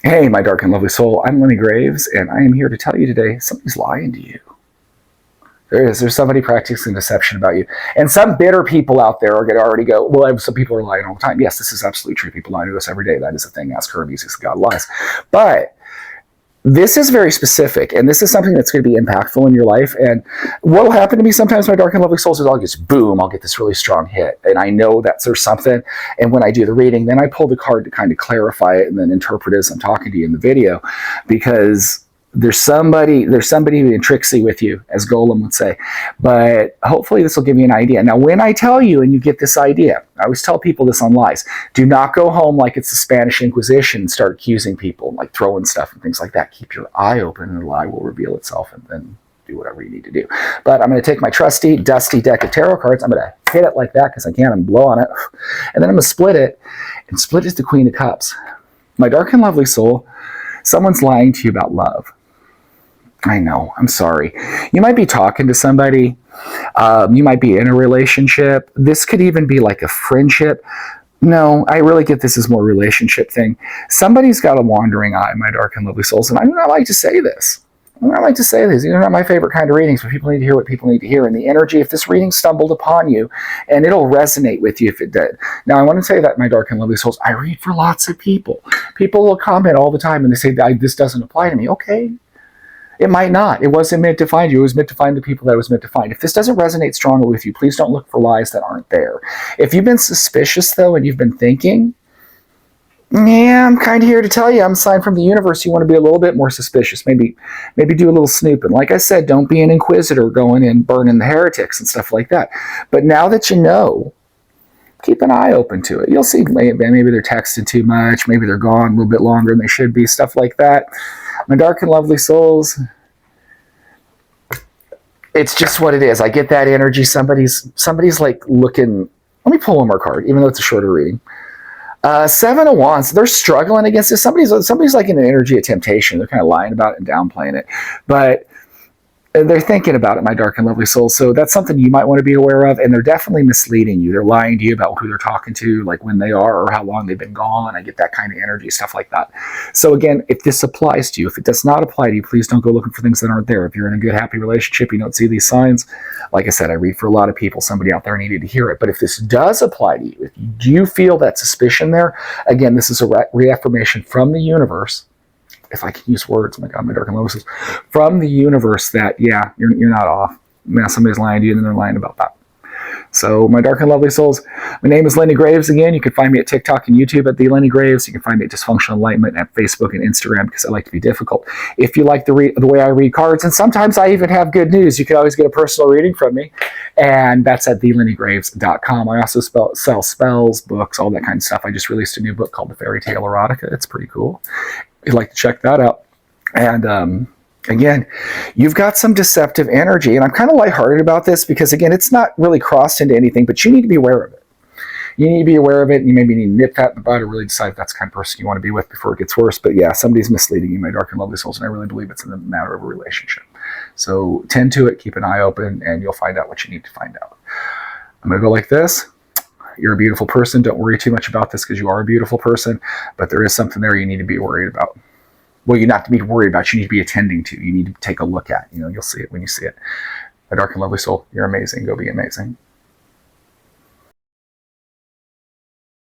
Hey, my dark and lovely soul, I'm Lenny Graves, and I am here to tell you today somebody's lying to you. There's somebody practicing deception about you. And some bitter people out there are going to already go, well, some people are lying all the time. Yes, this is absolutely true. People lie to us every day. That is a thing. Ask Hermes, God lies. But this is very specific, and this is something that's going to be impactful in your life. And what will happen to me sometimes, my dark and lovely souls, is I'll just boom, I'll get this really strong hit, and I know that there's something. And when I do the reading, then I pull the card to kind of clarify it and then interpret it as I'm talking to you in the video, because there's somebody being tricksy with you, as Golem would say. But hopefully this will give you an idea. Now, when I tell you and you get this idea, I always tell people this on lies. Do not go home like it's the Spanish Inquisition and start accusing people, like throwing stuff and things like that. Keep your eye open and the lie will reveal itself, and then do whatever you need to do. But I'm going to take my trusty, dusty deck of tarot cards. I'm going to hit it like that because I can and blow on it. And then I'm going to split it, and split is the Queen of Cups. My dark and lovely soul, someone's lying to you about love. I know, I'm sorry. You might be talking to somebody. You might be in a relationship. This could even be like a friendship. No, I really get this as more relationship thing. Somebody's got a wandering eye, my dark and lovely souls. And I do not like to say this. I like to say this. These are not my favorite kind of readings, but people need to hear what people need to hear. And the energy, if this reading stumbled upon you, and it'll resonate with you if it did. Now, I want to say that, my dark and lovely souls, I read for lots of people. People will comment all the time and they say, this doesn't apply to me. Okay. It might not. It wasn't meant to find you. It was meant to find the people that it was meant to find. If this doesn't resonate strongly with you, please don't look for lies that aren't there. If you've been suspicious, though, and you've been thinking, yeah, I'm kind of here to tell you, I'm a sign from the universe. You want to be a little bit more suspicious. Maybe do a little snooping. Like I said, don't be an inquisitor going and burning the heretics and stuff like that. But now that you know, keep an eye open to it. You'll see maybe they're texting too much. Maybe they're gone a little bit longer than they should be. Stuff like that. My dark and lovely souls, it's just what it is. I get that energy. Somebody's like looking. Let me pull one more card, even though it's a shorter reading. Seven of Wands. They're struggling against this. Somebody's like in an energy of temptation. They're kind of lying about it and downplaying it, but they're thinking about it, my dark and lovely soul. So that's something you might want to be aware of. And they're definitely misleading you. They're lying to you about who they're talking to, like when they are or how long they've been gone. I get that kind of energy, stuff like that. So again, if this applies to you, if it does not apply to you, please don't go looking for things that aren't there. If you're in a good, happy relationship, you don't see these signs. Like I said, I read for a lot of people. Somebody out there needed to hear it. But if this does apply to you, if you do feel that suspicion there, again, this is a reaffirmation from the universe, if I can use words, oh my God, my dark and lovely souls, from the universe that, yeah, you're not off. Now somebody's lying to you and they're lying about that. So, my dark and lovely souls, my name is Lenny Graves. Again, you can find me at TikTok and YouTube at The Lenny Graves. You can find me at Dysfunctional Enlightenment at Facebook and Instagram because I like to be difficult. If you like the way I read cards, and sometimes I even have good news, you can always get a personal reading from me. And that's at thelennygraves.com. I also sell spells, books, all that kind of stuff. I just released a new book called The Fairy Tale Erotica. It's pretty cool. If you'd like to check that out. And again, you've got some deceptive energy, and I'm kind of lighthearted about this because, again, it's not really crossed into anything, but you need to be aware of it. You need to be aware of it, and you maybe need to nip that in the bud or really decide if that's the kind of person you want to be with before it gets worse. But yeah, somebody's misleading you, my dark and lovely souls, and I really believe it's in the matter of a relationship. So tend to it, keep an eye open, and you'll find out what you need to find out. I'm going to go like this. You're a beautiful person. Don't worry too much about this because you are a beautiful person, but there is something there you need to be worried about. Well, you not to be worried about, you need to be attending to. You need to take a look at. You'll see it when you see it. My dark and lovely soul, you're amazing. Go be amazing.